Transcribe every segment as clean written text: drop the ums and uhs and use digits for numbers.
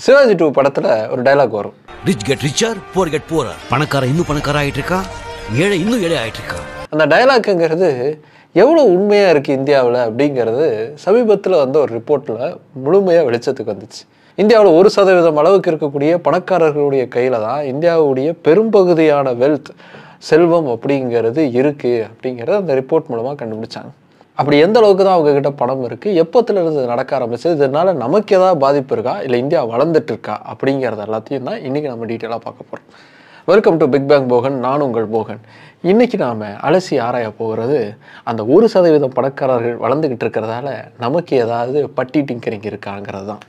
சிவாஜி 2 படத்துல ஒரு டயலாக் வரும். Rich get richer, poor get poorer. பணக்காரன் இன்னும் பணக்காரன் ஆயிட்டு இருக்கா, ஏழை இன்னும் ஏழை ஆயிட்டு இருக்கா. அந்த டயலாக்குங்கிறது எவ்வளோ உண்மையாக இருக்குது இந்தியாவில் அப்படிங்கிறது சமீபத்தில் வந்து ஒரு ரிப்போர்ட்டில் முழுமையாக வெளிச்சத்துக்கு வந்துச்சு. இந்தியாவில் 1% அளவுக்கு இருக்கக்கூடிய பணக்காரர்களுடைய கையில் தான் இந்தியாவுடைய பெரும்பகுதியான வெல்த் செல்வம் அப்படிங்கிறது இருக்குது அப்படிங்கிறத அந்த ரிப்போர்ட் மூலமாக கண்டுபிடிச்சாங்க. அப்படி எந்த அளவுக்கு தான் அவங்கக்கிட்ட பணம் இருக்குது, எப்போத்துலேருந்து இது நடக்க ஆரம்பிச்சு, இதனால் நமக்கு ஏதாவது பாதிப்பு இருக்கா, இல்லை இந்தியா வளர்ந்துட்டு இருக்கா அப்படிங்கிறது எல்லாத்தையும் தான் இன்றைக்கி நம்ம டீட்டெயிலாக பார்க்க போகிறோம். Welcome to big bang Bogan. நான் உங்கள் போகன். இன்றைக்கி நாம் அலசி ஆராய போகிறது அந்த 1% பணக்காரர்கள் வளர்ந்துக்கிட்டு இருக்கிறதால நமக்கு ஏதாவது பட்டி டிங்கரிங் இருக்காங்கிறது தான்.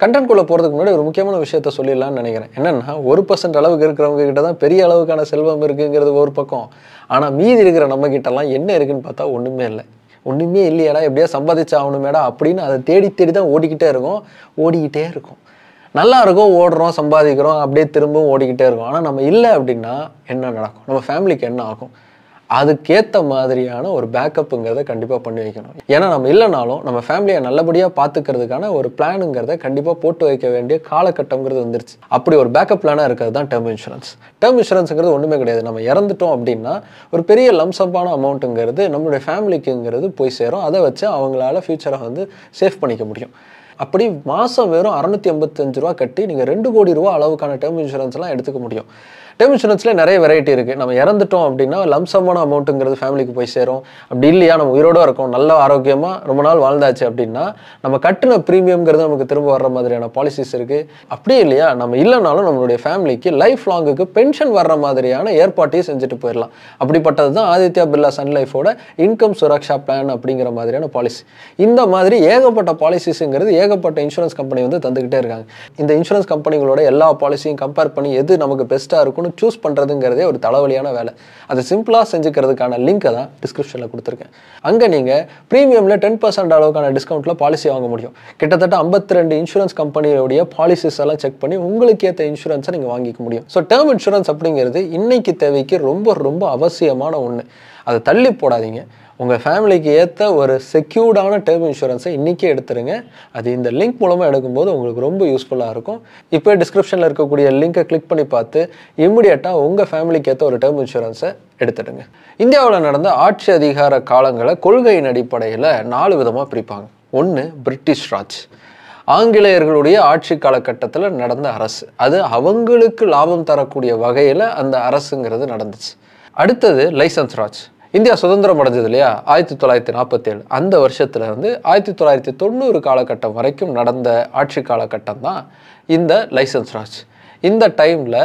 கண்டென்ட்குள்ளே போகிறதுக்கு முன்னாடி ஒரு முக்கியமான விஷயத்த சொல்லிடலான்னு நினைக்கிறேன். என்னென்னா 1% அளவுக்கு இருக்கிறவங்க கிட்ட தான் பெரிய அளவுக்கான செல்வம் இருக்குங்கிறது ஒரு பக்கம். ஆனால் மீதி இருக்கிற நம்ம கிட்டலாம் என்ன இருக்குன்னு பார்த்தா ஒன்றுமே இல்லை. ஒன்றுமே இல்லையாடா, எப்படியா சம்பாதிச்சு ஆகணுமேடா அப்படின்னு அதை தேடி தேடி தான் ஓடிக்கிட்டே இருக்கும். நல்லா இருக்கும், ஓடுறோம், சம்பாதிக்கிறோம், அப்படியே திரும்பவும் ஓடிக்கிட்டே இருக்கும். ஆனால் நம்ம இல்லை அப்படின்னா என்ன நடக்கும், நம்ம ஃபேமிலிக்கு என்ன ஆகும், அதுக்கேற்ற மாதிரியான ஒரு பேக்கப்புங்கிறத கண்டிப்பாக பண்ணி வைக்கணும். ஏன்னா நம்ம இல்லைனாலும் நம்ம ஃபேமிலியை நல்லபடியாக பார்த்துக்கிறதுக்கான ஒரு பிளானுங்கிறத கண்டிப்பாக போட்டு வைக்க வேண்டிய காலகட்டங்கிறது வந்துருச்சு. அப்படி ஒரு பேக்கப் பிளானாக இருக்கிறது தான் டேர்ம் இன்சூரன்ஸ். டேர்ம் இன்சூரன்ஸுங்கிறது ஒன்றுமே கிடையாது. நம்ம இறந்துட்டோம் அப்படின்னா ஒரு பெரிய லம்சப்பான அமௌண்ட்டுங்கிறது நம்மளுடைய ஃபேமிலிக்குங்கிறது போய் சேரும். அதை வச்சு அவங்களால ஃப்யூச்சரை வந்து சேவ் பண்ணிக்க முடியும். அப்படி மாதம் வெறும் 685 ரூபா கட்டி நீங்கள் 2 கோடி ரூபா அளவுக்கான டேர்ம் இன்சூரன்ஸ்லாம் எடுத்துக்க முடியும். டேர்ம் இன்சூரன்ஸ்ல நிறைய வெரைட்டி இருக்குது. நம்ம இறந்துட்டோம் அப்படின்னா லம்சமான அமௌண்ட்டுங்கிறது ஃபேமிலிக்கு போய் சேரும். அப்படி இல்லையா, நம்ம உயிரோடு இருக்கோம், நல்ல ஆரோக்கியமாக ரொம்ப நாள் வாழ்ந்தாச்சு அப்படின்னா நம்ம கட்டின ப்ரீமியம்ங்கிறது நமக்கு திரும்ப வர்ற மாதிரியான பாலிசிஸ் இருக்குது. அப்படியே இல்லையா, நம்ம இல்லைனாலும் நம்மளுடைய ஃபேமிலிக்கு லைஃப் லாங்குக்கு பென்ஷன் வர்ற மாதிரியான ஏற்பாட்டையும் செஞ்சுட்டு போயிடலாம். அப்படிப்பட்டது தான் ஆதித்யா பிர்லா சன் லைஃபோட இன்கம் சுரக்ஷா பிளான் அப்படிங்கிற மாதிரியான பாலிசி. இந்த மாதிரி ஏகப்பட்ட பாலிசிஸுங்கிறது ஏகப்பட்ட இன்சூரன்ஸ் கம்பெனி வந்து தந்துக்கிட்டே இருக்காங்க. இந்த இன்சூரன்ஸ் கம்பெனிகளோட எல்லா பாலிசியும் கம்பேர் பண்ணி எது நமக்கு பெஸ்ட்டாக இருக்கும்னு சூஸ் பண்ணுறதுங்கிறதே ஒரு தலைவலியான வேலை. அதை சிம்பிளாக செஞ்சுக்கிறதுக்கான லிங்கை தான் டிஸ்கிரிப்ஷனில் கொடுத்துருக்கேன். அங்கே நீங்கள் ப்ரீமியமில் 10% அளவுக்கான டிஸ்கவுண்ட்டில் பாலிசி வாங்க முடியும். கிட்டத்தட்ட 52 இன்சூரன்ஸ் கம்பெனியோடைய பாலிசிஸ் எல்லாம் செக் பண்ணி உங்களுக்கு ஏற்ற இன்சூரன்ஸை நீங்கள் வாங்கிக்க முடியும். ஸோ டேர்ம் இன்சூரன்ஸ் அப்படிங்கிறது இன்னைக்கு தேவைக்கு ரொம்ப ரொம்ப அவசியமான ஒன்று. அதை தள்ளி போடாதீங்க. உங்கள் ஃபேமிலிக்கு ஏற்ற ஒரு செக்யூர்டான டேர்ம் இன்சூரன்ஸை இன்றைக்கே எடுத்துருங்க. அது இந்த லிங்க் மூலமாக எடுக்கும்போது உங்களுக்கு ரொம்ப யூஸ்ஃபுல்லாக இருக்கும். இப்போ டிஸ்கிரிப்ஷனில் இருக்கக்கூடிய லிங்கை கிளிக் பண்ணி பார்த்து இம்மிடியட்டாக உங்கள் ஃபேமிலிக்கு ஏற்ற ஒரு டேர்ம் இன்சூரன்ஸை எடுத்துடுங்க. இந்தியாவில் நடந்த ஆட்சி அதிகார காலங்களை கொள்கையின் அடிப்படையில் 4 விதமாக பிரிப்பாங்க. 1 பிரிட்டிஷ் ராஜ், ஆங்கிலேயர்களுடைய ஆட்சி காலகட்டத்தில் நடந்த அரசு. அது அவங்களுக்கு லாபம் தரக்கூடிய வகையில் அந்த அரசுங்கிறது நடந்துச்சு. அடுத்தது லைசன்ஸ் ராஜ். இந்தியா சுதந்திரம் அடைஞ்சது இல்லையா, 1947 அந்த வருஷத்துல இருந்து 1990 காலகட்டம் வரைக்கும் நடந்த ஆட்சி காலகட்டம் தான் இந்த லைசன்ஸ் ராஜ். இந்த டைமில்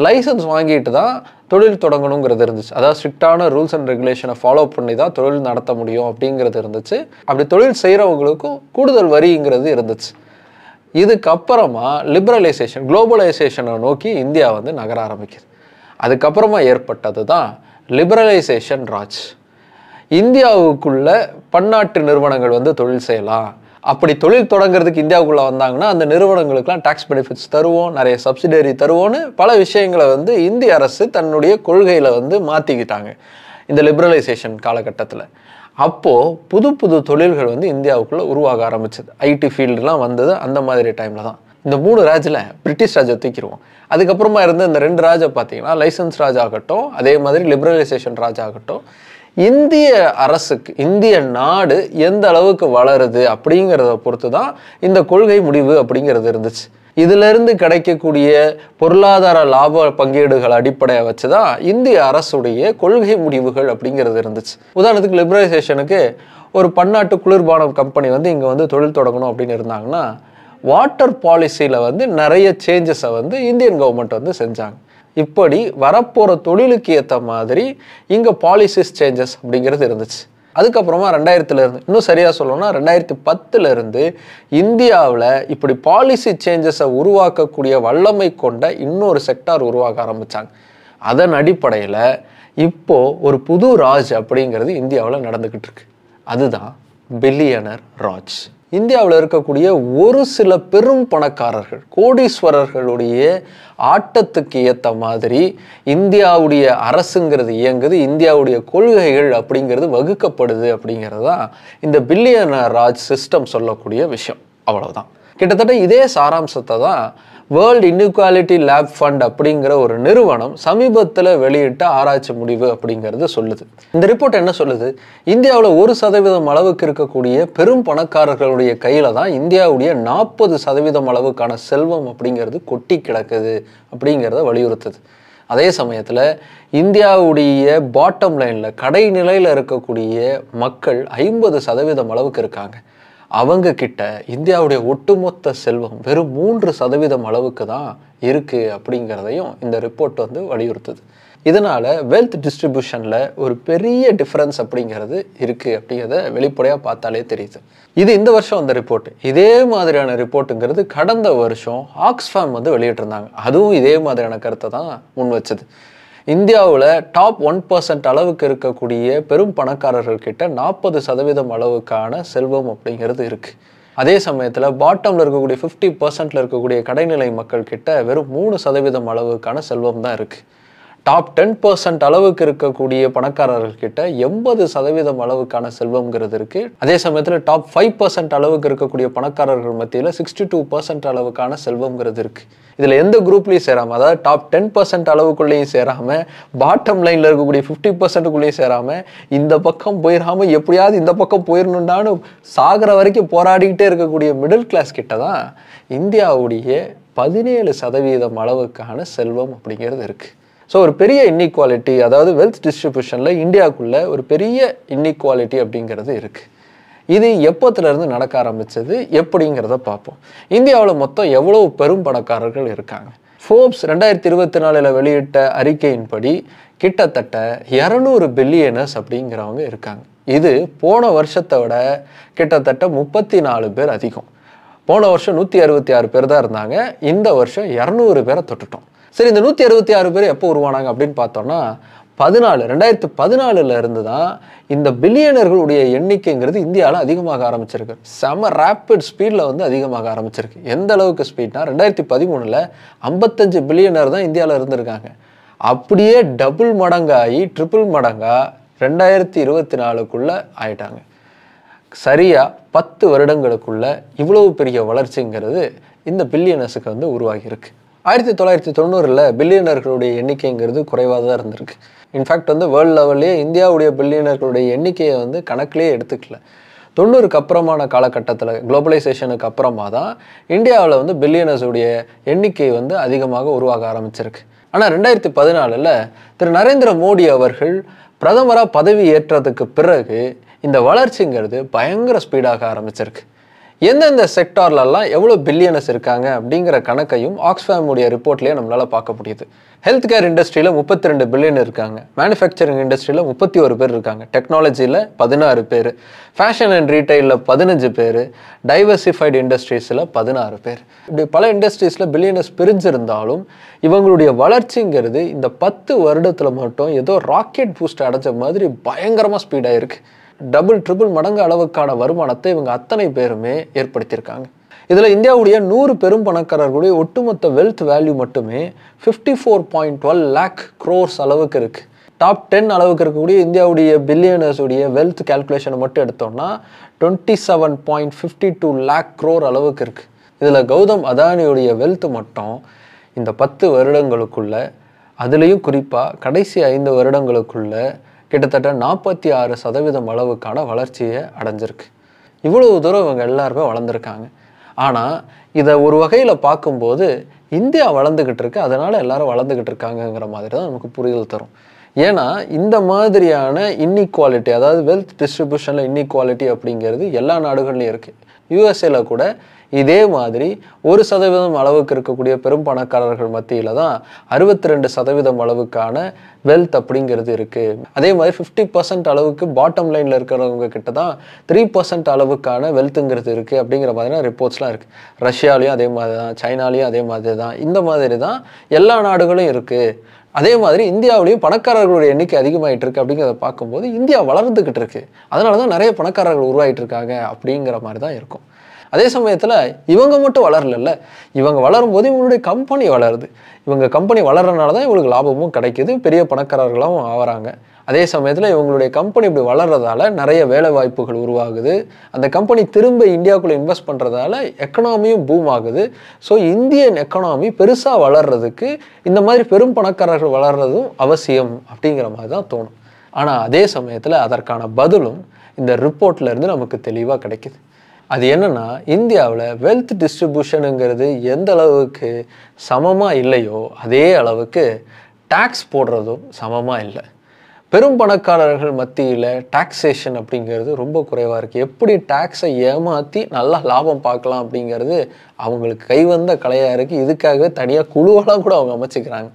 லைசன்ஸ் வாங்கிட்டு தான் தொழில் தொடங்கணுங்கிறது இருந்துச்சு. அதாவது ஸ்ட்ரிக்டான ரூல்ஸ் அண்ட் ரெகுலேஷனை ஃபாலோ பண்ணி தான் தொழில் நடத்த முடியும் அப்படிங்கிறது இருந்துச்சு. அப்படி தொழில் செய்கிறவங்களுக்கும் கூடுதல் வரிங்கிறது இருந்துச்சு. இதுக்கப்புறமா லிபரலைசேஷன், குளோபலைசேஷனை நோக்கி இந்தியா வந்து நகர ஆரம்பிக்குது. அதுக்கப்புறமா ஏற்பட்டது தான் லிபரலைசேஷன் ராஜ். இந்தியாவுக்குள்ள பன்னாட்டு நிறுவனங்கள் வந்து தொழில் செய்யலாம். அப்படி தொழில் தொடங்குறதுக்கு இந்தியாவுக்குள்ளே வந்தாங்கன்னா அந்த நிறுவனங்களுக்குலாம் டாக்ஸ் பெனிஃபிட்ஸ் தருவோம், நிறைய சப்சிடரி தருவோன்னு பல விஷயங்களை வந்து இந்திய அரசு தன்னுடைய கொள்கையில் வந்து மாற்றிக்கிட்டாங்க இந்த லிபரலைசேஷன் காலகட்டத்தில். அப்போது புது புது தொழில்கள் வந்து இந்தியாவுக்குள்ளே உருவாக ஆரம்பிச்சது. ஐடி ஃபீல்டுலாம் வந்தது அந்த மாதிரி டைமில் தான். இந்த 3 ராஜில் பிரிட்டிஷ் ராஜை தூக்கிடுவோம். அதுக்கப்புறமா இருந்த இந்த 2 ராஜை பார்த்தீங்கன்னா லைசன்ஸ் ராஜ் ஆகட்டும், அதே மாதிரி லிபரலைசேஷன் ராஜ் ஆகட்டும், இந்திய அரசுக்கு, இந்திய நாடு எந்த அளவுக்கு வளருது அப்படிங்கிறத பொறுத்து தான் இந்த கொள்கை முடிவு அப்படிங்கிறது இருந்துச்சு. இதிலிருந்து கிடைக்கக்கூடிய பொருளாதார லாப பங்கீடுகள் அடிப்படையாக வச்சு தான் இந்திய அரசுடைய கொள்கை முடிவுகள் அப்படிங்கிறது இருந்துச்சு. உதாரணத்துக்கு லிபரலைசேஷனுக்கு ஒரு பன்னாட்டு குளிர்பானம் கம்பெனி வந்து இங்கே வந்து தொழில் தொடங்கணும் அப்படின்னு இருந்தாங்கன்னா வாட்டர் பாலிசியில் வந்து நிறைய சேஞ்சஸை வந்து இந்தியன் கவர்மெண்ட் வந்து செஞ்சாங்க. இப்படி வரப்போகிற தொழிலுக்கு ஏற்ற மாதிரி இங்கே பாலிசிஸ் சேஞ்சஸ் அப்படிங்கிறது இருந்துச்சு. அதுக்கப்புறமா 2000 இன்னும் சரியாக சொல்லணும்னா 2010 இந்தியாவில் இப்படி பாலிசி சேஞ்சஸை உருவாக்கக்கூடிய வல்லமை கொண்ட இன்னொரு செக்டார் உருவாக்க ஆரம்பித்தாங்க. அதன் அடிப்படையில் இப்போது ஒரு புது ராஜ் அப்படிங்கிறது இந்தியாவில் நடந்துக்கிட்டு இருக்கு. அதுதான் பில்லியனர் ராஜ். இந்தியாவில் இருக்கக்கூடிய ஒரு சில பெரும் பணக்காரர்கள், கோடீஸ்வரர்களுடைய ஆட்டத்துக்கு ஏற்ற மாதிரி இந்தியாவுடைய அரசுங்கிறது இயங்குது, இந்தியாவுடைய கொள்கைகள் அப்படிங்கிறது வகுக்கப்படுது அப்படிங்கிறது தான் இந்த பில்லியனர் ராஜ் சிஸ்டம் சொல்லக்கூடிய விஷயம். அவ்வளவுதான். கிட்டத்தட்ட இதே சாராம்சத்தை தான் வேர்ல்டு இன்இக்வாலிட்டி லேப் ஃபண்ட் அப்படிங்கிற ஒரு நிறுவனம் சமீபத்தில் வெளியிட்ட ஆராய்ச்சி முடிவு அப்படிங்கிறது சொல்லுது. இந்த ரிப்போர்ட் என்ன சொல்லுது? இந்தியாவில் 1% அளவுக்கு இருக்கக்கூடிய பெரும் பணக்காரர்களுடைய கையில தான் இந்தியாவுடைய 40% அளவுக்கான செல்வம் அப்படிங்கிறது கொட்டி கிடக்குது அப்படிங்கிறத வலியுறுத்துது. அதே சமயத்தில் இந்தியாவுடைய பாட்டம் லைனில் கடைநிலையில் இருக்கக்கூடிய மக்கள் 50% அளவுக்கு இருக்காங்க. அவங்க கிட்ட இந்தியாவுடைய ஒட்டுமொத்த செல்வம் வெறும் 3% அளவுக்கு தான் இருக்கு அப்படிங்கிறதையும் இந்த ரிப்போர்ட் வந்து வலியுறுத்துது. இதனால வெல்த் டிஸ்ட்ரிபியூஷன்ல ஒரு பெரிய டிஃபரன்ஸ் அப்படிங்கிறது இருக்கு அப்படிங்கிறத வெளிப்படையா பார்த்தாலே தெரியுது. இது இந்த வருஷம் வந்த ரிப்போர்ட். இதே மாதிரியான ரிப்போர்ட்டுங்கிறது கடந்த வருஷம் ஆக்ஸ்ஃபேம் வந்து வெளியிட்டிருந்தாங்க. அதுவும் இதே மாதிரியான கருத்தை தான் முன் வச்சது. இந்தியாவில் டாப் 1% அளவுக்கு இருக்கக்கூடிய பெரும் பணக்காரர்கள் கிட்ட 40% அளவுக்கான செல்வம் அப்படிங்கிறது இருக்கு. அதே சமயத்தில் பாட்டம்ல இருக்கக்கூடிய 50% இருக்கக்கூடிய கடைநிலை மக்கள் கிட்ட வெறும் 3% அளவுக்கான செல்வம் தான் இருக்கு. டாப் 10% அளவுக்கு இருக்கக்கூடிய பணக்காரர்கள் கிட்ட 80% அளவுக்கான செல்வம்ங்கிறது இருக்கு. அதே சமயத்தில் டாப் 5% அளவுக்கு இருக்கக்கூடிய பணக்காரர்கள் மத்தியில் 62% அளவுக்கான செல்வம்ங்கிறது இருக்கு. இதுல எந்த குரூப்லையும் சேராம, அதாவது டாப் 10% அளவுக்குள்ளேயும் சேராம, பாட்டம் லைன்ல இருக்கக்கூடிய 50%க்குள்ளேயும் சேராம, இந்த பக்கம் போயிடாம எப்படியாவது இந்த பக்கம் போயிடணும்டான்னு சாகிற வரைக்கும் போராடிக்கிட்டே இருக்கக்கூடிய மிடில் கிளாஸ் கிட்ட தான் இந்தியாவுடைய 17% அளவுக்கான செல்வம் அப்படிங்கிறது இருக்கு. ஸோ ஒரு பெரிய இன்இக்வாலிட்டி, அதாவது வெல்த் டிஸ்ட்ரிபியூஷனில் இந்தியாவுக்குள்ள ஒரு பெரிய இன்இக்வாலிட்டி அப்படிங்கிறது இருக்குது. இது எப்போத்துலேருந்து நடக்க ஆரம்பித்தது எப்படிங்கிறத பார்ப்போம். இந்தியாவில் மொத்தம் எவ்வளோ பெரும் பணக்காரர்கள் இருக்காங்க? ஃபோர்ப்ஸ் 2024 வெளியிட்ட அறிக்கையின்படி கிட்டத்தட்ட 200 பில்லியனர்ஸ் அப்படிங்கிறவங்க இருக்காங்க. இது போன வருஷத்தை விட கிட்டத்தட்ட 34 பேர் அதிகம். போன வருஷம் 166 பேர் தான் இருந்தாங்க. இந்த வருஷம் 200 பேரை தொட்டுட்டோம். சரி, இந்த 166 பேர் எப்போ உருவானாங்க அப்படின்னு பார்த்தோம்னா 2014 இருந்து தான் இந்த பில்லியனர்களுடைய எண்ணிக்கைங்கிறது இந்தியாவில் அதிகமாக ஆரம்பிச்சிருக்கு. செம ரேப்பிட் ஸ்பீடில் வந்து அதிகமாக ஆரம்பிச்சிருக்கு. எந்த அளவுக்கு ஸ்பீட்னா 2013 55 பில்லியனர் தான் இந்தியாவில் இருந்திருக்காங்க. அப்படியே டபுள் மடங்காகி ட்ரிபிள் மடங்கா 2024க்குள்ள ஆயிட்டாங்க. சரியா 10 வருடங்களுக்குள்ள இவ்வளவு பெரிய வளர்ச்சிங்கிறது இந்த பில்லியனர்ஸுக்கு வந்து உருவாகி இருக்கு. 1990 பில்லியனர்களுடைய எண்ணிக்கைங்கிறது குறைவாக தான் இருந்திருக்கு. இன்ஃபேக்ட் வந்து வேர்ல்டு லெவல்லே இந்தியாவுடைய பில்லியனர்களுடைய எண்ணிக்கையை வந்து கணக்கிலே எடுத்துக்கல. 90க்கு அப்புறமான காலகட்டத்தில், குளோபலைசேஷனுக்கு அப்புறமா தான் இந்தியாவில் வந்து பில்லியனர்ஸுடைய எண்ணிக்கை வந்து அதிகமாக உருவாக ஆரம்பிச்சிருக்கு. ஆனால் 2014 திரு நரேந்திர மோடி அவர்கள் பிரதமராக பதவி ஏற்றதுக்கு பிறகு இந்த வளர்ச்சிங்கிறது பயங்கர ஸ்பீடாக ஆரம்பிச்சிருக்கு. எந்தெந்த செக்டார்லலாம் எவ்வளோ பில்லியனர்ஸ் இருக்காங்க அப்படிங்கிற கணக்கையும் ஆக்ஸ்ஃபேமுடைய ரிப்போர்ட்லேயே நம்மளால் பார்க்க முடியுது. ஹெல்த் கேர் இண்டஸ்ட்ரியில் 32 பில்லியன் இருக்காங்க. மேனுஃபேக்சரிங் இண்டஸ்ட்ரியில் 31 பேர் இருக்காங்க. டெக்னாலஜியில் 16 பேர், ஃபேஷன் அண்ட் ரீட்டைலில் 15 பேர், டைவர்சிஃபைடு இண்டஸ்ட்ரீஸில் 16 பேர். இப்படி பல இண்டஸ்ட்ரீஸில் பில்லியனர்ஸ் பிரிஞ்சிருந்தாலும் இவங்களுடைய வளர்ச்சிங்கிறது இந்த 10 வருடத்தில் மட்டும் ஏதோ ராக்கெட் பூஸ்ட் அடைஞ்ச மாதிரி பயங்கரமாக ஸ்பீடாக இருக்குது. டபுள் ட்ரிபிள் மடங்கு அளவுக்கான வருமானத்தை இவங்க அத்தனை பேருமே ஏற்படுத்தியிருக்காங்க. இதில் இந்தியாவுடைய 100 பெரும் பணக்காரர்களுடைய ஒட்டுமொத்த வெல்த் வேல்யூ மட்டுமே 54.12 lakh crores அளவுக்கு இருக்குது. டாப் 10 அளவுக்கு இருக்கக்கூடிய இந்தியாவுடைய பில்லியனர்ஸுடைய வெல்த் கேல்குலேஷனை மட்டும் எடுத்தோம்னா 27.52 lakh crore அளவுக்கு இருக்குது. இதில் கௌதம் அதானியுடைய வெல்த் மட்டும் இந்த 10 வருடங்களுக்குள்ள, அதுலேயும் குறிப்பாக கடைசி 5 வருடங்களுக்குள்ள கிட்டத்தட்ட 46% அளவுக்கான வளர்ச்சியை அடைஞ்சிருக்கு. இவ்வளவு தூரம் இவங்க எல்லாருமே வளர்ந்துருக்காங்க. ஆனால் இதை ஒரு வகையில் பார்க்கும்போது இந்தியா வளர்ந்துக்கிட்டு இருக்கு, அதனால எல்லாரும் வளர்ந்துக்கிட்டு இருக்காங்கங்கிற மாதிரி தான் நமக்கு புரிதல் தரும். ஏன்னா இந்த மாதிரியான இன்இக்வாலிட்டி, அதாவது வெல்த் டிஸ்ட்ரிபியூஷனில் இன்இக்வாலிட்டி அப்படிங்கிறது எல்லா நாடுகள்லையும் இருக்குது. யூஎஸ்ஏல கூட இதே மாதிரி 1% அளவுக்கு இருக்கக்கூடிய பெரும் பணக்காரர்கள் மத்தியில் தான் 62% அளவுக்கான வெல்த் அப்படிங்கிறது இருக்குது. அதே மாதிரி 50% அளவுக்கு பாட்டம் லைனில் இருக்கிறவங்க கிட்ட தான் 3% அளவுக்கான வெல்த்துங்கிறது இருக்குது அப்படிங்கிற மாதிரியான ரிப்போர்ட்ஸ்லாம் இருக்குது. ரஷ்யாலையும் அதே மாதிரி தான், சைனாலையும் அதே மாதிரி தான், இந்த மாதிரி தான் எல்லா நாடுகளும் இருக்குது. அதே மாதிரி இந்தியாவிலையும் பணக்காரர்களுடைய எண்ணிக்கை அதிகமாகிட்டு இருக்கு. அப்படிங்கிறத பார்க்கும்போது இந்தியா வளர்ந்துக்கிட்டு இருக்கு, அதனால தான் நிறைய பணக்காரர்கள் உருவாகிட்டு இருக்காங்க அப்படிங்கிற மாதிரி தான் இருக்கும். அதே சமயத்தில் இவங்க மட்டும் வளரல, இவங்க வளரும் போது இவங்களுடைய கம்பெனி வளருது. இவங்க கம்பெனி வளர்றதுனால தான் இவங்களுக்கு லாபமும் கிடைக்குது, பெரிய பணக்காரர்களாகவும் ஆகிறாங்க. அதே சமயத்தில் இவங்களுடைய கம்பெனி இப்படி வளர்றதால நிறைய வேலை வாய்ப்புகள் உருவாகுது. அந்த கம்பெனி திரும்ப இந்தியாவுக்குள்ளே இன்வெஸ்ட் பண்ணுறதால எக்கனாமியும் பூம் ஆகுது. ஸோ இந்தியன் எக்கனாமி பெருசாக வளர்றதுக்கு இந்த மாதிரி பெரும் பணக்காரர்கள் வளர்றதும் அவசியம் அப்படிங்கிற மாதிரி தான் தோணும். ஆனால் அதே சமயத்தில் அதற்கான பதிலும் இந்த ரிப்போர்ட்லேருந்து நமக்கு தெளிவாக கிடைக்குது. அது என்னன்னா, இந்தியாவில் வெல்த் டிஸ்ட்ரிபியூஷனுங்கிறது எந்த அளவுக்கு சமமாக இல்லையோ அதே அளவுக்கு டேக்ஸ் போடுறதும் சமமாக இல்லை. பெரும் பணக்காரர்கள் மத்தியில் டாக்ஸேஷன் அப்படிங்கிறது ரொம்ப குறைவாக இருக்குது. எப்படி டேக்ஸை ஏமாற்றி நல்லா லாபம் பார்க்கலாம் அப்படிங்கிறது அவங்களுக்கு கைவந்த கலையாக இருக்குது. இதுக்காகவே தனியாக குழுவெல்லாம் கூட அவங்க அமைச்சிக்கிறாங்க.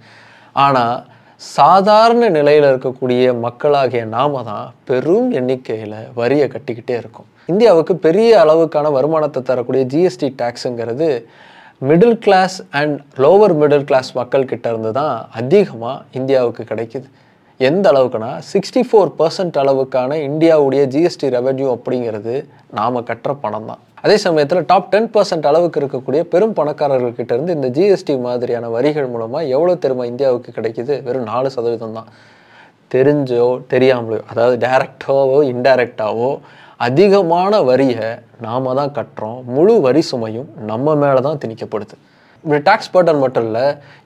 ஆனால் சாதாரண நிலையில் இருக்கக்கூடிய மக்களாகிய நாம தான் பெரும் எண்ணிக்கையில் வரியை கட்டிக்கிட்டே இருக்கும். இந்தியாவுக்கு பெரிய அளவுக்கான வருமானத்தை தரக்கூடிய ஜிஎஸ்டி டேக்ஸுங்கிறது middle class and lower middle class மக்கள்கிட்ட இருந்து தான் அதிகமாக இந்தியாவுக்கு கிடைக்குது. எந்த அளவுக்குன்னா 64% அளவுக்கான இந்தியாவுடைய ஜிஎஸ்டி ரெவென்யூ அப்படிங்கிறது நாம் கட்டுற பணம் தான். அதே சமயத்தில் டாப் 10% அளவுக்கு இருக்கக்கூடிய பெரும் பணக்காரர்கள்கிட்ட இருந்து இந்த ஜிஎஸ்டி மாதிரியான வரிகள் மூலமாக எவ்வளோ தெரியுமா இந்தியாவுக்கு கிடைக்குது? வெறும் 4% தான். தெரிஞ்சோ தெரியாமலோ, அதாவது டைரக்டாவோ இன்டைரக்டாவோ அதிகமான வரியை நாம தான் கட்டுறோம். முழு வரி சுமையும் நம்ம மேலே தான் திணிக்கப்படுது. இப்படி டாக்ஸ் பேட்டர்ன் மட்டும் இல்லை,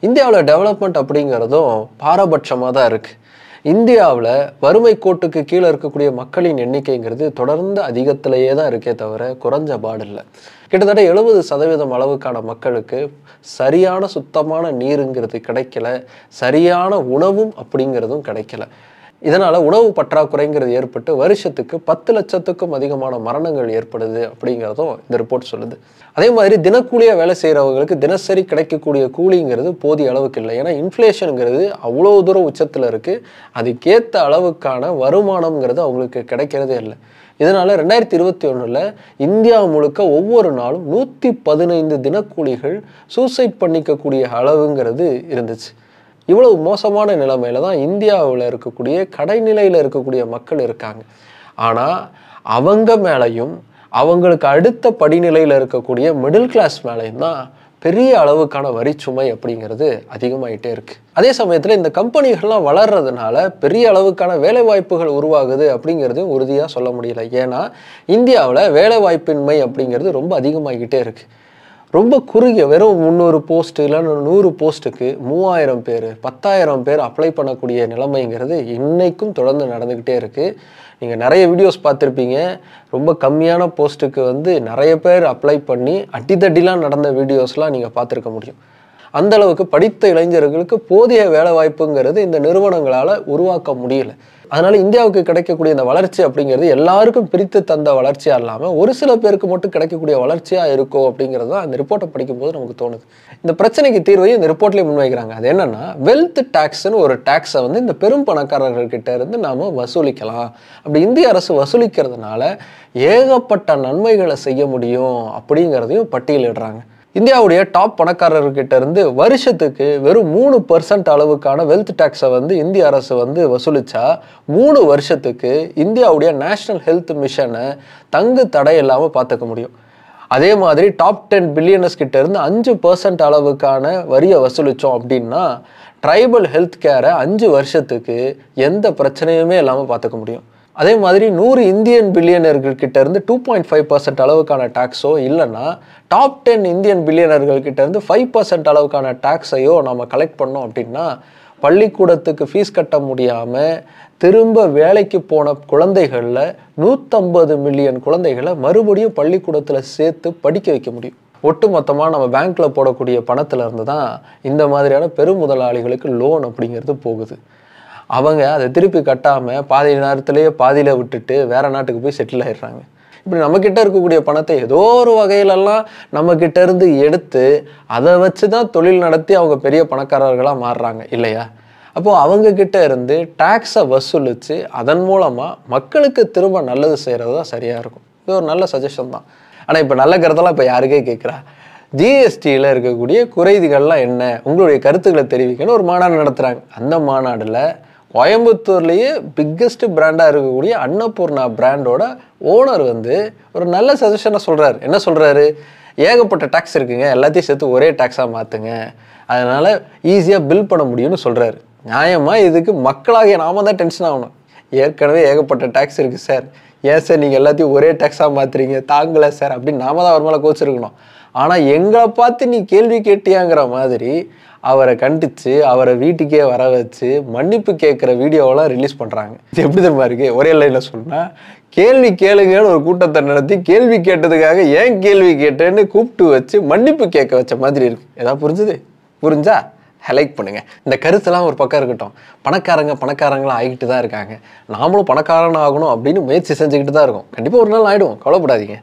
இந்தியாவில் டெவலப்மெண்ட் அப்படிங்கிறதும் பாரபட்சமாக தான் இருக்குது. இந்தியாவில் வறுமை கோட்டுக்கு கீழே இருக்கக்கூடிய மக்களின் எண்ணிக்கைங்கிறது தொடர்ந்து அதிகத்திலேயே தான் இருக்கே தவிர குறைஞ்ச பாடு இல்லை. கிட்டத்தட்ட 70% அளவுக்கான மக்களுக்கு சரியான சுத்தமான நீருங்கிறது கிடைக்கல, சரியான உணவும் அப்படிங்கிறதும் கிடைக்கல. இதனால் உணவு பற்றாக்குறைங்கிறது ஏற்பட்டு வருஷத்துக்கு 10 லட்சத்துக்கும் அதிகமான மரணங்கள் ஏற்படுது அப்படிங்கிறதும் இந்த ரிப்போர்ட் சொல்லுது. அதே மாதிரி தினக்கூலியாக வேலை செய்கிறவங்களுக்கு தினசரி கிடைக்கக்கூடிய கூலிங்கிறது போதிய அளவுக்கு இல்லை. ஏன்னா இன்ஃப்ளேஷனுங்கிறது அவ்வளோ தூரம் உச்சத்தில் இருக்குது. அதுக்கேற்ற அளவுக்கான வருமானம்ங்கிறது அவங்களுக்கு கிடைக்கிறதே இல்லை. இதனால் 2021 இந்தியா முழுக்க ஒவ்வொரு நாளும் 115 தினக்கூலிகள் சூசைட் பண்ணிக்கக்கூடிய அளவுங்கிறது இருந்துச்சு. இவ்வளவு மோசமான நிலைமையில தான் இந்தியாவில் இருக்கக்கூடிய கடைநிலையில் இருக்கக்கூடிய மக்கள் இருக்காங்க. ஆனால் அவங்க மேலையும் அவங்களுக்கு அடுத்த படிநிலையில் இருக்கக்கூடிய மிடில் கிளாஸ் மேலையும் தான் பெரிய அளவுக்கான வரிச்சுமை அப்படிங்கிறது அதிகமாகிட்டே இருக்கு. அதே சமயத்தில் இந்த கம்பெனிகள்லாம் வளர்றதுனால பெரிய அளவுக்கான வேலை வாய்ப்புகள் உருவாகுது அப்படிங்கிறதையும் உறுதியாக சொல்ல முடியல. ஏன்னா இந்தியாவில் வேலை வாய்ப்பின்மை அப்படிங்கிறது ரொம்ப அதிகமாகிக்கிட்டே இருக்கு. ரொம்ப குறுகிய வெறும் 300 போஸ்ட் இல்லைன்னா 100 போஸ்ட்டுக்கு 3000 பேர் 10,000 பேர் அப்ளை பண்ணக்கூடிய நிலைமைங்கிறது இன்னைக்கும் தொடர்ந்து நடந்துக்கிட்டே இருக்குது. நீங்கள் நிறைய வீடியோஸ் பார்த்துருப்பீங்க. ரொம்ப கம்மியான போஸ்ட்டுக்கு நிறைய பேர் அப்ளை பண்ணி அடிதடிலாம் நடந்த வீடியோஸ்லாம் நீங்கள் பார்த்துருக்க முடியும். அந்த அளவுக்கு படித்த இளைஞர்களுக்கு போதிய வேலை வாய்ப்புங்கிறது இந்த நிறுவனங்களால் உருவாக்க முடியல. அதனால இந்தியாவுக்கு கிடைக்கக்கூடிய இந்த வளர்ச்சி அப்படிங்கிறது எல்லாருக்கும் பிரித்து தந்த வளர்ச்சியா இல்லாமல் ஒரு சில பேருக்கு மட்டும் கிடைக்கக்கூடிய வளர்ச்சியா இருக்கும் அப்படிங்கிறது தான் அந்த ரிப்போர்ட்டை படிக்கும்போது நமக்கு தோணுது. இந்த பிரச்சனைக்கு தீர்வையும் இந்த ரிப்போர்ட்லேயே முன்வைக்கிறாங்க. அது என்னன்னா, வெல்த் டேக்ஸ்ன்னு ஒரு டேக்ஸை இந்த பெரும் பணக்காரர்கள் கிட்ட இருந்து நாம வசூலிக்கலாம். அப்படி இந்திய அரசு வசூலிக்கிறதுனால ஏகப்பட்ட நன்மைகளை செய்ய முடியும் அப்படிங்கிறதையும் பட்டியலிடுறாங்க. இந்தியாவுடைய டாப் பணக்காரர்கிட்ட இருந்து வருஷத்துக்கு வெறும் 3% அளவுக்கான வெல்த் டேக்ஸை இந்திய அரசு வசூலிச்சா 3 வருஷத்துக்கு இந்தியாவுடைய நேஷனல் ஹெல்த் மிஷனை தங்கு தடை இல்லாமல் பார்த்துக்க முடியும். அதே மாதிரி டாப் 10 பில்லியனர்ஸ் கிட்ட இருந்து 5% அளவுக்கான வரியை வசூலித்தோம் அப்படின்னா ட்ரைபல் ஹெல்த் கேரை 5 வருஷத்துக்கு எந்த பிரச்சனையுமே இல்லாமல் பார்த்துக்க முடியும். அதே மாதிரி 100 இந்தியன் பில்லியனர்கள் கிட்ட இருந்து 2.5% அளவுக்கான டாக்ஸோ இல்லைன்னா டாப் 10 இந்தியன் பில்லியனர்கள் கிட்ட இருந்து 5% அளவுக்கான டாக்ஸையோ நம்ம கலெக்ட் பண்ணோம் அப்படின்னா பள்ளிக்கூடத்துக்கு ஃபீஸ் கட்ட முடியாமல் திரும்ப வேலைக்கு போன குழந்தைகளில் 150 மில்லியன் குழந்தைகளை மறுபடியும் பள்ளிக்கூடத்தில் சேர்த்து படிக்க வைக்க முடியும். ஒட்டுமொத்தமாக நம்ம பேங்க்கில் போடக்கூடிய பணத்தில் இருந்து தான் இந்த மாதிரியான பெரும் முதலாளிகளுக்கு லோன் அப்படிங்கிறது போகுது. அவங்க அதை திருப்பி கட்டாமல் பாதி நேரத்திலேயே பாதியில் விட்டுட்டு வேற நாட்டுக்கு போய் செட்டில் ஆயிடுறாங்க. இப்படி நம்மக்கிட்ட இருக்கக்கூடிய பணத்தை ஏதோ ஒரு வகையிலெல்லாம் நம்மக்கிட்ட இருந்து எடுத்து அதை வச்சு தான் தொழில் நடத்தி அவங்க பெரிய பணக்காரர்களாக மாறுறாங்க இல்லையா? அப்போது அவங்கக்கிட்ட இருந்து டேக்ஸை வசூலித்து அதன் மூலமாக மக்களுக்கு திரும்ப நல்லது செய்கிறது தான் சரியாக இருக்கும். இது ஒரு நல்ல சஜஷன் தான். ஆனால் இப்போ நல்ல கருத்தெல்லாம் இப்போ யாருக்கே கேட்குறா? ஜிஎஸ்டியில் இருக்கக்கூடிய குறைதிகள்லாம் என்ன, உங்களுடைய கருத்துக்களை தெரிவிக்கணும் ஒரு மாநாடு நடத்துகிறாங்க. அந்த மாநாடில் கோயம்புத்தூர்லேயே பிக்கெஸ்ட் பிராண்டாக இருக்கக்கூடிய அன்னபூர்ணா பிராண்டோட ஓனர் வந்து ஒரு நல்ல சஜஷனை சொல்கிறாரு. என்ன சொல்கிறாரு? ஏகப்பட்ட டேக்ஸ் இருக்குங்க, எல்லாத்தையும் சேர்த்து ஒரே டேக்ஸாக மாற்றுங்க, அதனால் ஈஸியாக பில் பண்ண முடியும்னு சொல்கிறாரு. நியாயமாக இதுக்கு மக்களாகிய நாம தான் டென்ஷன் ஆகணும். ஏற்கனவே ஏகப்பட்ட டேக்ஸ் இருக்குது சார், ஏன் சார் நீங்கள் எல்லாத்தையும் ஒரே டேக்ஸாக மாற்றுறீங்க, தாங்கலை சார் அப்படின்னு நாம தான் அவர் மேலே கோச்சிருக்கணும். ஆனால் எங்களை பார்த்து நீ கேள்வி கேட்டியாங்கிற மாதிரி அவரை கண்டித்து அவரை வீட்டுக்கே வர வச்சு மன்னிப்பு கேட்குற வீடியோவெல்லாம் ரிலீஸ் பண்ணுறாங்க. இது எப்படி தெரியுமா இருக்குது? ஒரே லைனில் சொன்னால், கேள்வி கேளுங்கன்னு ஒரு கூட்டத்தை நடத்தி கேள்வி கேட்டதுக்காக ஏன் கேள்வி கேட்டேன்னு கூப்பிட்டு வச்சு மன்னிப்பு கேட்க வச்ச மாதிரி இருக்கு. ஏதாவது புரிஞ்சுது? புரிஞ்சா லைக் பண்ணுங்க. இந்த கருத்தெல்லாம் ஒரு பக்கம் இருக்கட்டும். பணக்காரங்களாம் ஆகிட்டு தான் இருக்காங்க, நாமளும் பணக்காரன் ஆகணும் அப்படின்னு முயற்சி செஞ்சுக்கிட்டு தான் இருக்கோம். கண்டிப்பாக ஒரு நாள் ஆகிடும், கவலைப்படாதீங்க.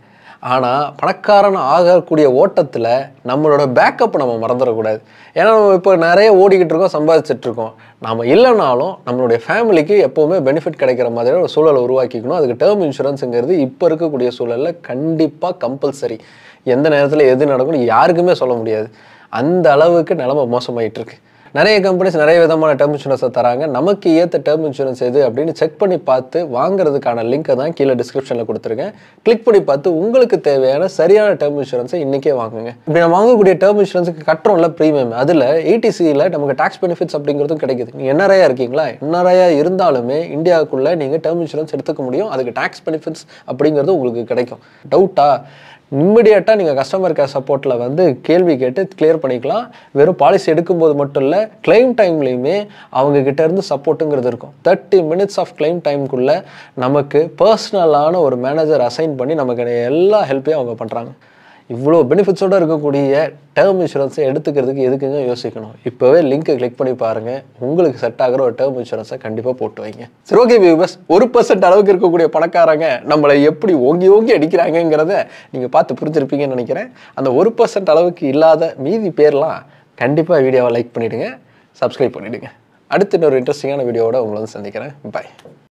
ஆனால் பணக்காரன் ஆகக்கூடிய ஓட்டத்தில் நம்மளோட பேக்கப் நம்ம மறந்துடக்கூடாது. ஏன்னா நம்ம இப்போ நிறைய ஓடிக்கிட்டு இருக்கோம், சம்பாதிச்சிட்ருக்கோம். நம்ம இல்லைனாலும் நம்மளுடைய ஃபேமிலிக்கு எப்போவுமே பெனிஃபிட் கிடைக்கிற மாதிரியான ஒரு சூழலை உருவாக்கிக்கணும். அதுக்கு டேர்ம் இன்சூரன்ஸுங்கிறது இப்போ இருக்கக்கூடிய சூழலில் கண்டிப்பாக கம்பல்சரி. எந்த நேரத்தில் எது நடக்கும்னு யாருக்குமே சொல்ல முடியாது. அந்த அளவுக்கு நிலைமை மோசமாயிட்டு இருக்கு. நிறைய கம்பெனிஸ் நிறைய விதமான டேர்ம் இன்சூரன்ஸை தராங்க. நமக்கு ஏற்ற டேர்ம் இன்சூரன்ஸ் எது அப்படின்னு செக் பண்ணி பார்த்து வாங்குறதுக்கான லிங்கை தான் கீழே டிஸ்கிரிப்ஷனில் கொடுத்துருக்கேன். கிளிக் பண்ணி பார்த்து உங்களுக்கு தேவையான சரியான டேர்ம் இன்சூரன்ஸை இன்றைக்கே வாங்குங்க. இப்படி நம்ம வாங்கக்கூடிய டேர்ம் இன்சூரன்ஸுக்கு கட்டுறோம்ல ப்ரீமியம், அதில் ஏடிசியில் நமக்கு டாக்ஸ் பெனிஃபிட்ஸ் அப்படிங்கிறதும் கிடைக்குது. நீங்கள் என்ஆர்ஐயா இருக்கீங்களா? என்ஆர்ஐயா இருந்தாலுமே இந்தியாவுக்குள்ளே நீங்கள் டேர்ம் இன்சூரன்ஸ் எடுத்துக்க முடியும். அதுக்கு டாக்ஸ் பெனிஃபிட்ஸ் அப்படிங்கிறது உங்களுக்கு கிடைக்கும். டவுட்டா? இம்மிடியேட்டாக நீங்கள் கஸ்டமர் கேர் சப்போர்ட்டில் வந்து கேள்வி கேட்டு கிளியர் பண்ணிக்கலாம். வெறும் பாலிசி எடுக்கும்போது மட்டும் இல்லை, கிளைம் டைம்லேயுமே அவங்கக்கிட்ட இருந்து சப்போர்ட்டுங்கிறது இருக்கும். 30 minutes ஆஃப் கிளைம் டைமுக்குள்ளே நமக்கு பர்சனலான ஒரு மேனேஜர் அசைன் பண்ணி நமக்கு எல்லா ஹெல்ப்பையும் அவங்க பண்ணுறாங்க. இவ்வளோ பெனிஃபிட்ஸோடு இருக்கக்கூடிய டேர்ம் இன்சூரன்ஸை எடுத்துக்கிறதுக்கு எதுக்குங்க யோசிக்கணும்? இப்போவே லிங்க்கை கிளிக் பண்ணி பாருங்கள், உங்களுக்கு செட் ஆகிற ஒரு டேர்ம் இன்சூரன்ஸை கண்டிப்பாக போட்டு வைங்க. சரி, ஓகே வியூவர்ஸ், 1% அளவுக்கு இருக்கக்கூடிய பணக்காரங்க நம்மளை எப்படி ஓங்கி அடிக்கிறாங்கங்கிறத நீங்கள் பார்த்து புரிஞ்சிருப்பீங்கன்னு நினைக்கிறேன். அந்த 1% அளவுக்கு இல்லாத மீதி பேர்லாம் கண்டிப்பாக வீடியோவை லைக் பண்ணிவிடுங்க, சப்ஸ்கிரைப் பண்ணிவிடுங்க. அடுத்து இன்னொரு இன்ட்ரெஸ்டிங்கான வீடியோவோட உங்களை வந்து சந்திக்கிறேன். பாய்.